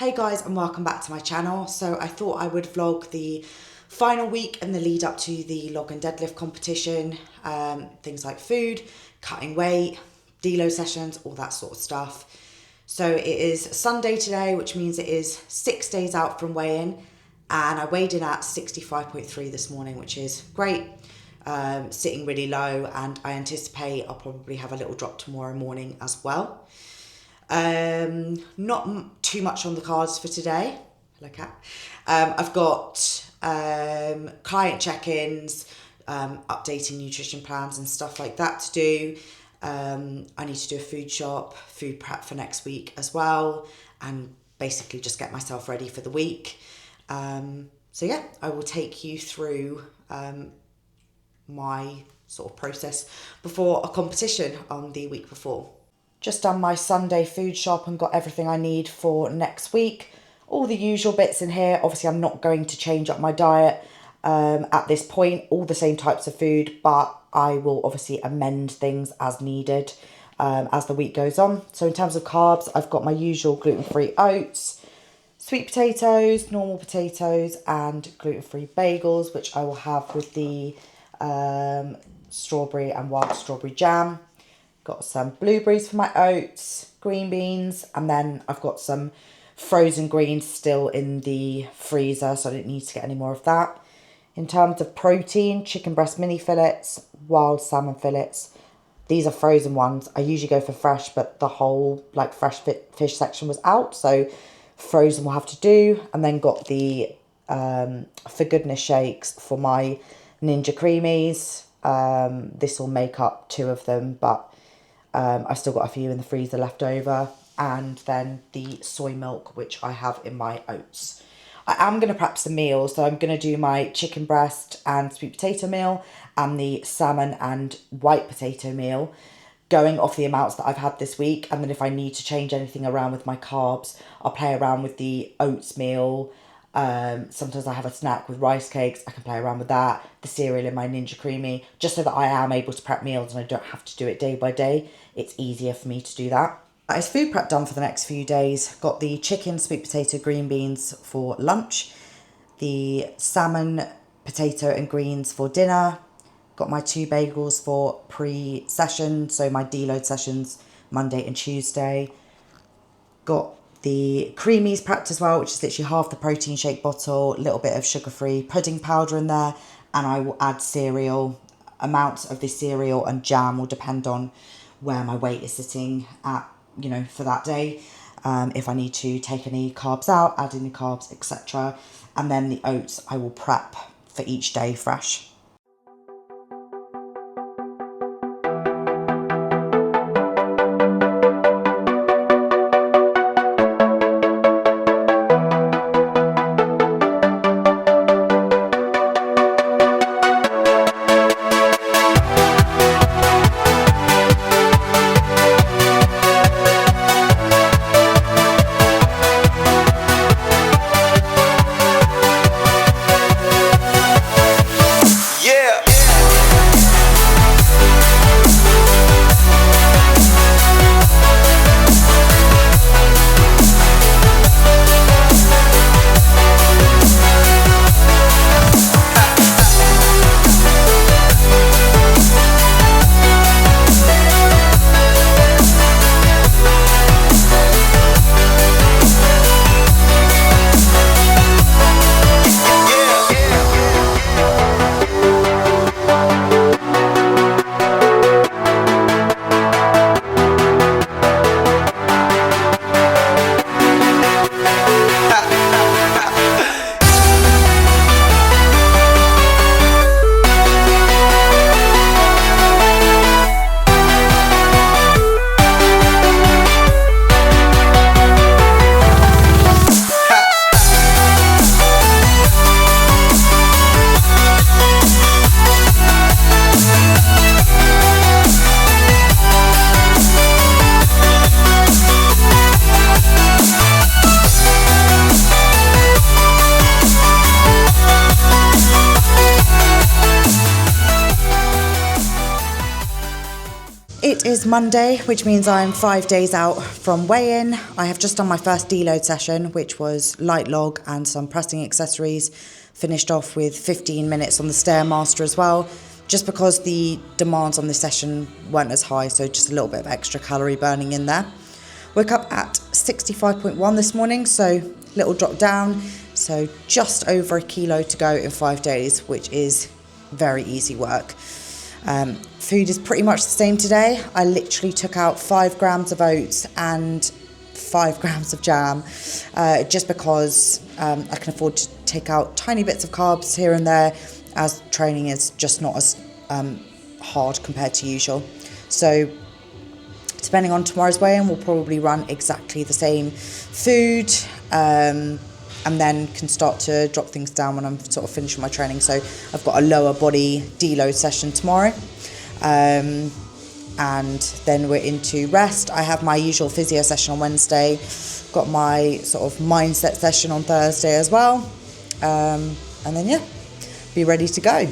Hey guys, and welcome back to my channel. So I thought I would vlog the final week and the lead up to the log and deadlift competition, things like food, cutting weight, deload sessions, all that sort of stuff. So it is Sunday today, which means it is 6 days out from weigh-in, and I weighed in at 65.3 this morning, which is great, sitting really low, and I anticipate I'll probably have a little drop tomorrow morning as well. Not too much on the cards for today. I've got client check-ins, updating nutrition plans and stuff like that to do. I need to do a food shop, food prep for next week as well, and basically just get myself ready for the week. So yeah, I will take you through my sort of process before a competition on the week before. Just done my Sunday food shop and got everything I need for next week. All the usual bits in here. Obviously, I'm not going to change up my diet at this point. All the same types of food, but I will obviously amend things as needed as the week goes on. So in terms of carbs, I've got my usual gluten-free oats, sweet potatoes, normal potatoes, and gluten-free bagels, which I will have with the strawberry and wild strawberry jam. Got some blueberries for my oats, green beans, and then I've got some frozen greens still in the freezer, so I didn't need to get any more of that. In terms of protein, chicken breast mini fillets, wild salmon fillets. These are frozen ones. I usually go for fresh, but the whole fresh fish section was out, so frozen will have to do. And then got the For Goodness shakes for my Ninja Creamies. This will make up 2 of them, but I've still got a few in the freezer left over, and then the soy milk, which I have in my oats. I am going to prep some meals, so I'm going to do my chicken breast and sweet potato meal and the salmon and white potato meal, going off the amounts that I've had this week. And then if I need to change anything around with my carbs, I'll play around with the oats meal. Sometimes I have a snack with rice cakes. I can play around with that. The cereal in my Ninja Creamy, just so that I am able to prep meals and I don't have to do it day by day. It's easier for me to do that. That is food prep done for the next few days. Got the chicken, sweet potato, green beans for lunch. The salmon, potato and greens for dinner. Got my 2 bagels for pre-session, so my deload sessions Monday and Tuesday. Got the creamies prepped as well, which is literally half the protein shake bottle, a little bit of sugar-free pudding powder in there, and I will add cereal. Amounts of the cereal and jam will depend on where my weight is sitting at, for that day. If I need to take any carbs out, add any carbs, etc. And then the oats I will prep for each day fresh. It is Monday, which means I'm 5 days out from weigh-in. I have just done my first deload session, which was light log and some pressing accessories. Finished off with 15 minutes on the Stairmaster as well, just because the demands on this session weren't as high, so just a little bit of extra calorie burning in there. Woke up at 65.1 this morning, so little drop down. So just over a kilo to go in 5 days, which is very easy work. Food is pretty much the same today. I literally took out 5 grams of oats and 5 grams of jam, just because I can afford to take out tiny bits of carbs here and there, as training is just not as hard compared to usual. So depending on tomorrow's weigh-in, we'll probably run exactly the same food, and then can start to drop things down when I'm sort of finishing my training. So I've got a lower body deload session tomorrow, and then we're into rest. I have my usual physio session on Wednesday, got my sort of mindset session on Thursday as well, and then yeah, be ready to go.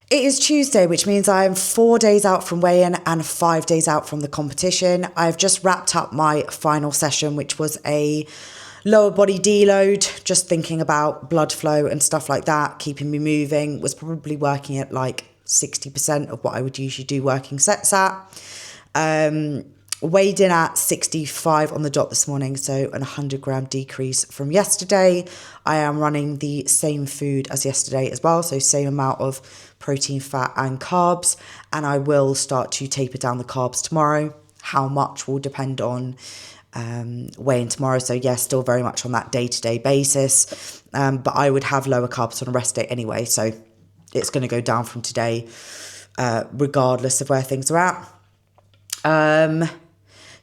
It is Tuesday, which means I am 4 days out from weigh-in and 5 days out from the competition. I've just wrapped up my final session, which was a lower body deload, just thinking about blood flow and stuff like that, keeping me moving. Was probably working at like 60% of what I would usually do working sets at. Weighed in at 65 on the dot this morning, so an 100 gram decrease from yesterday. I am running the same food as yesterday as well, so same amount of protein, fat and carbs, and I will start to taper down the carbs tomorrow. How much will depend on weigh-in tomorrow, so yeah, still very much on that day-to-day basis, but I would have lower carbs on a rest day anyway, so it's going to go down from today regardless of where things are at.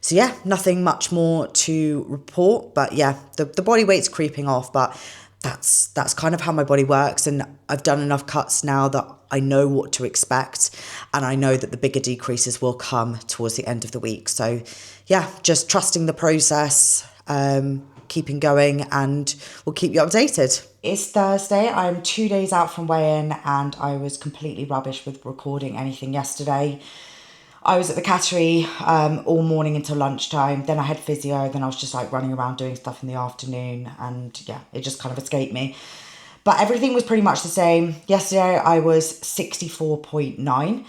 So yeah, nothing much more to report, but yeah, the body weight's creeping off, but that's kind of how my body works, and I've done enough cuts now that I know what to expect, and I know that the bigger decreases will come towards the end of the week. So yeah, just trusting the process, keeping going, and we'll keep you updated. It's Thursday. I'm 2 days out from weigh-in, and I was completely rubbish with recording anything yesterday. I was at the cattery all morning until lunchtime. Then I had physio. Then I was just like running around doing stuff in the afternoon. And yeah, it just kind of escaped me. But everything was pretty much the same. Yesterday I was 64.9.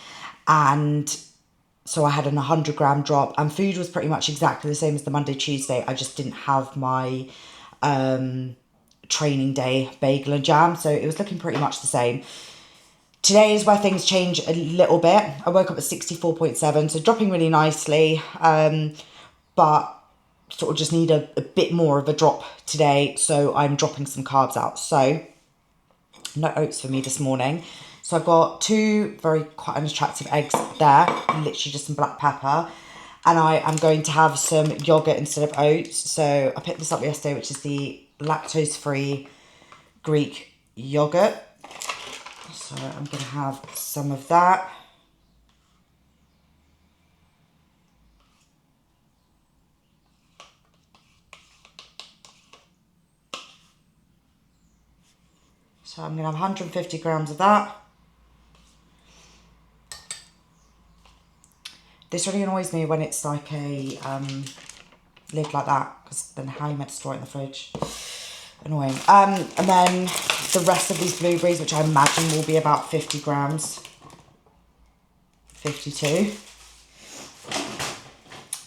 And so I had an 100 gram drop. And food was pretty much exactly the same as the Monday, Tuesday. I just didn't have my training day bagel and jam. So it was looking pretty much the same. Today is where things change a little bit. I woke up at 64.7, so dropping really nicely, but sort of just need a bit more of a drop today, so I'm dropping some carbs out. So no oats for me this morning. So I've got 2 quite unattractive eggs there, literally just some black pepper, and I am going to have some yogurt instead of oats. So I picked this up yesterday, which is the lactose-free Greek yogurt. So I'm going to have some of that. So I'm going to have 150 grams of that. This really annoys me when it's like a lid like that, because then how are you meant to store it in the fridge? Annoying. And then the rest of these blueberries, which I imagine will be about 50 grams. 52.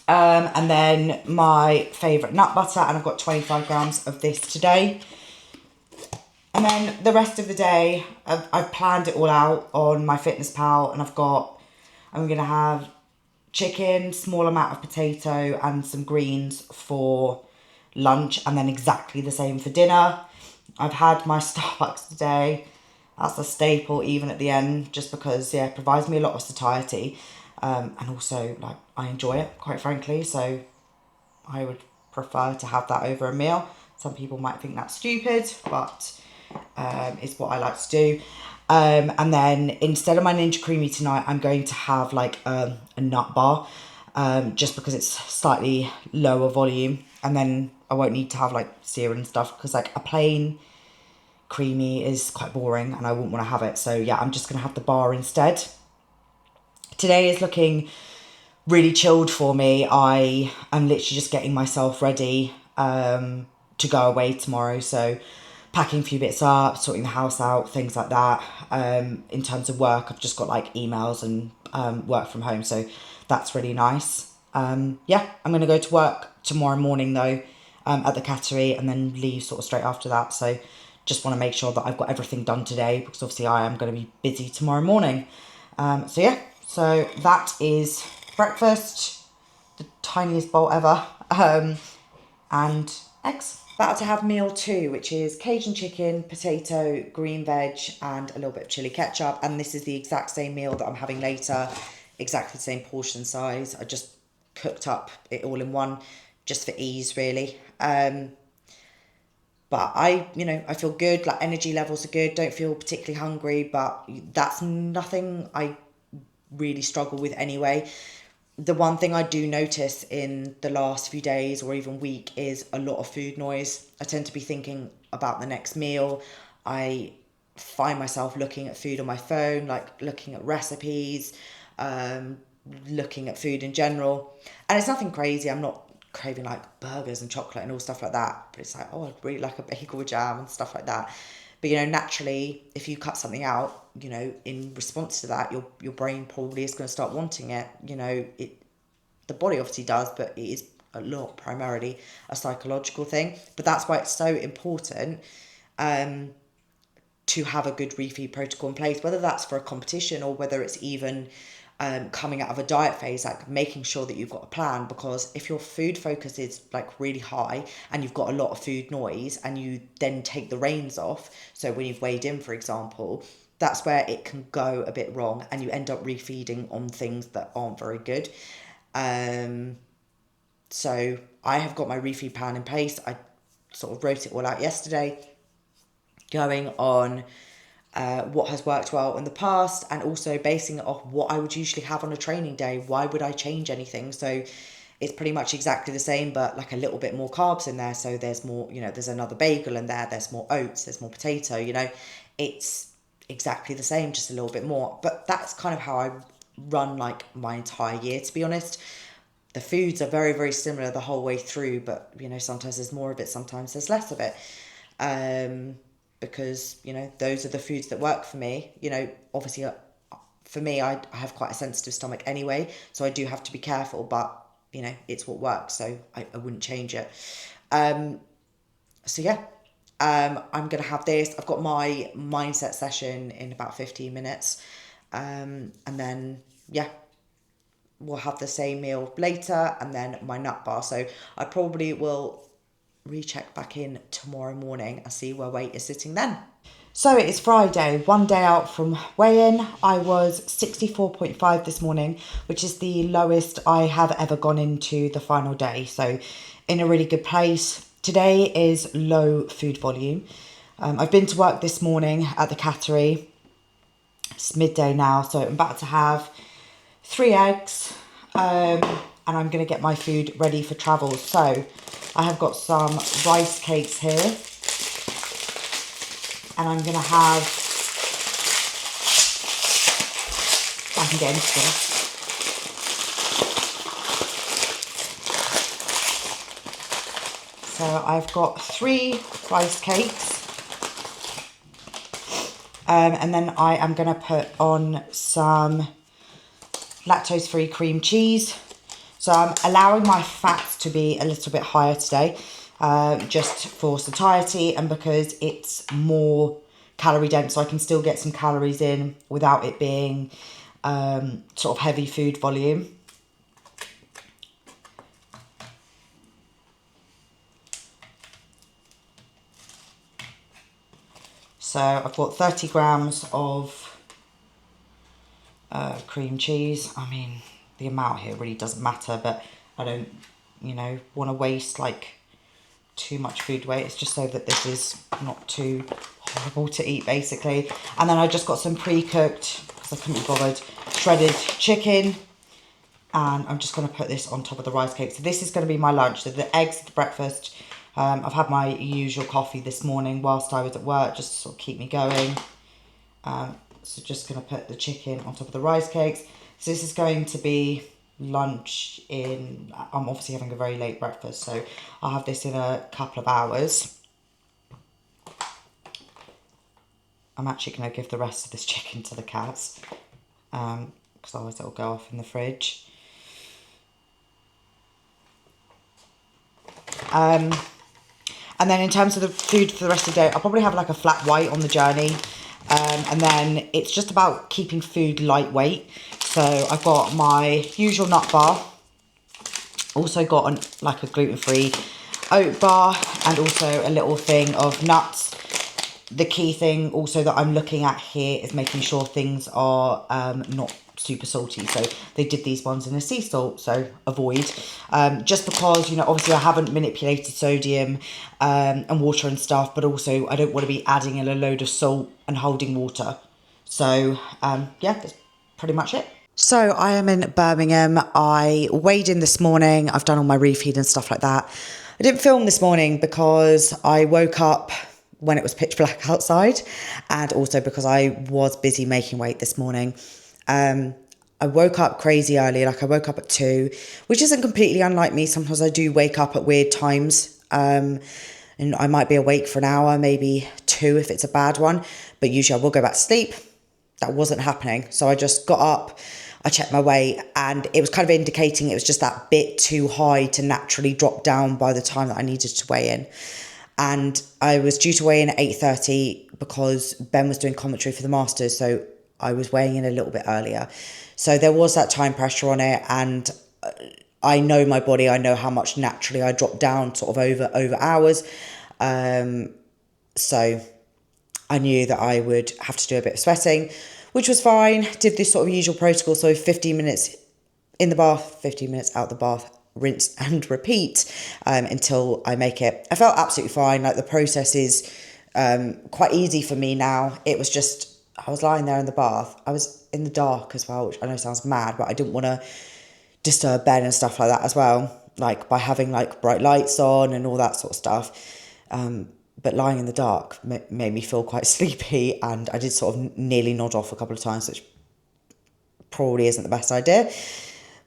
And then my favourite nut butter, and I've got 25 grams of this today. And then the rest of the day, I've planned it all out on my Fitness Pal, and I'm going to have chicken, small amount of potato and some greens for lunch, and then exactly the same for dinner. I've had my Starbucks today. That's a staple even at the end, just because, yeah, it provides me a lot of satiety. And also, like, I enjoy it, quite frankly, so I would prefer to have that over a meal. Some people might think that's stupid, but it's what I like to do. And then instead of my Ninja Creamy tonight, I'm going to have like a nut bar, just because it's slightly lower volume, and then I won't need to have like cereal and stuff, because like a plain creamy is quite boring and I wouldn't want to have it. So yeah, I'm just going to have the bar instead. Today is looking really chilled for me. I am literally just getting myself ready to go away tomorrow. So packing a few bits up, sorting the house out, things like that. In terms of work, I've just got like emails and work from home. So that's really nice. Yeah, I'm going to go to work tomorrow morning though, at the cattery, and then leave sort of straight after that. So just want to make sure that I've got everything done today, because obviously I am going to be busy tomorrow morning. So yeah, so that is breakfast, the tiniest bowl ever, and eggs. About to have meal 2, which is Cajun chicken, potato, green veg, and a little bit of chili ketchup. And this is the exact same meal that I'm having later, exactly the same portion size. I just cooked up it all in one, just for ease, really. But I feel good, like energy levels are good, don't feel particularly hungry, but that's nothing I really struggle with anyway. The one thing I do notice in the last few days or even week is a lot of food noise. I tend to be thinking about the next meal. I find myself looking at food on my phone, like looking at recipes, looking at food in general. And it's nothing crazy. I'm not craving like burgers and chocolate and all stuff like that. But it's like, oh, I'd really like a bagel with jam and stuff like that. But, naturally, if you cut something out, in response to that, your brain probably is going to start wanting it. The body obviously does, but it is a lot primarily a psychological thing. But that's why it's so important to have a good refeed protocol in place, whether that's for a competition or whether it's even coming out of a diet phase, like making sure that you've got a plan. Because if your food focus is like really high and you've got a lot of food noise, and you then take the reins off, so when you've weighed in, for example, that's where it can go a bit wrong and you end up refeeding on things that aren't very good. So I have got my refeed plan in place. I sort of wrote it all out yesterday, going on what has worked well in the past, and also basing it off what I would usually have on a training day. Why would I change anything? So it's pretty much exactly the same, but like a little bit more carbs in there. So there's more, there's another bagel in there, there's more oats, there's more potato, it's exactly the same, just a little bit more. But that's kind of how I run like my entire year, to be honest. The foods are very, very similar the whole way through, but sometimes there's more of it, sometimes there's less of it. Because those are the foods that work for me. Obviously for me, I have quite a sensitive stomach anyway, so I do have to be careful, but it's what works, so I wouldn't change it. So yeah, I'm gonna have this. I've got my mindset session in about 15 minutes, and then yeah, we'll have the same meal later, and then my nut bar. So I probably will recheck back in tomorrow morning and see where weight is sitting then. So it is Friday, one day out from weigh-in. I was 64.5 this morning, which is the lowest I have ever gone into the final day. So in a really good place. Today is low food volume. I've been to work this morning at the cattery. It's midday now, so I'm about to have 3 eggs, and I'm going to get my food ready for travel. So I have got some rice cakes here, and I'm going to have, I can get into this. So I've got 3 rice cakes, and then I am going to put on some lactose-free cream cheese. So I'm allowing my fats to be a little bit higher today, just for satiety and because it's more calorie dense, so I can still get some calories in without it being sort of heavy food volume. So I've got 30 grams of cream cheese. I mean, the amount here really doesn't matter, but I don't, want to waste like too much food weight. It's just so that this is not too horrible to eat, basically. And then I just got some pre-cooked, because I couldn't be bothered, shredded chicken. And I'm just going to put this on top of the rice cake. So this is going to be my lunch. So the eggs, the breakfast. I've had my usual coffee this morning whilst I was at work, just to sort of keep me going. So just going to put the chicken on top of the rice cakes. So this is going to be lunch in, I'm obviously having a very late breakfast, so I'll have this in a couple of hours. I'm actually going to give the rest of this chicken to the cats, because otherwise it'll go off in the fridge. And then in terms of the food for the rest of the day, I'll probably have like a flat white on the journey. And then it's just about keeping food lightweight. So I've got my usual nut bar. Also got like a gluten-free oat bar and also a little thing of nuts. The key thing also that I'm looking at here is making sure things are not super salty. So they did these ones in a sea salt, so avoid. Just because, obviously I haven't manipulated sodium and water and stuff, but also I don't want to be adding in a load of salt and holding water. So yeah, that's pretty much it. So I am in Birmingham. I weighed in this morning. I've done all my refeed and stuff like that. I didn't film this morning because I woke up when it was pitch black outside, and also because I was busy making weight this morning. I woke up crazy early, like I woke up at 2, which isn't completely unlike me. Sometimes I do wake up at weird times, and I might be awake for an hour, maybe 2 if it's a bad one, but usually I will go back to sleep. That wasn't happening. So I just got up, I checked my weight, and it was kind of indicating it was just that bit too high to naturally drop down by the time that I needed to weigh in. And I was due to weigh in at 8:30 because Ben was doing commentary for the Masters, so I was weighing in a little bit earlier. So there was that time pressure on it, and I know my body, I know how much naturally I drop down sort of over hours. So I knew that I would have to do a bit of sweating, which was fine. Did this sort of usual protocol, so 15 minutes in the bath, 15 minutes out the bath, rinse and repeat until I make it. I felt absolutely fine. Like the process is quite easy for me now. It was just, I was lying there in the bath. I was in the dark as well, which I know sounds mad, but I didn't want to disturb Ben and stuff like that as well. Like by having like bright lights on and all that sort of stuff. But lying in the dark made me feel quite sleepy, and I did sort of nearly nod off a couple of times, which probably isn't the best idea.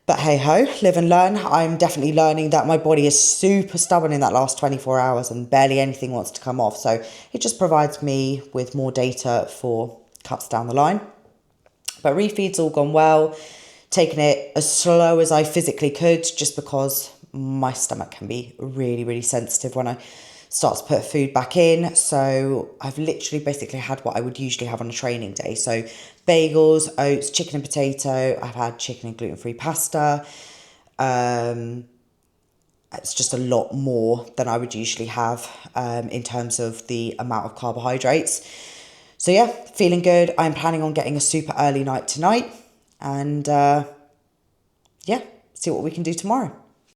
But hey ho, live and learn. I'm definitely learning that my body is super stubborn in that last 24 hours and barely anything wants to come off. So it just provides me with more data for cuts down the line. But refeed's all gone well. Taking it as slow as I physically could, just because my stomach can be really, really sensitive when I start to put food back in. So I've literally basically had what I would usually have on a training day. So bagels, oats, chicken and potato. I've had chicken and gluten-free pasta. It's just a lot more than I would usually have in terms of the amount of carbohydrates. So yeah, feeling good. I'm planning on getting a super early night tonight, and yeah, see what we can do tomorrow.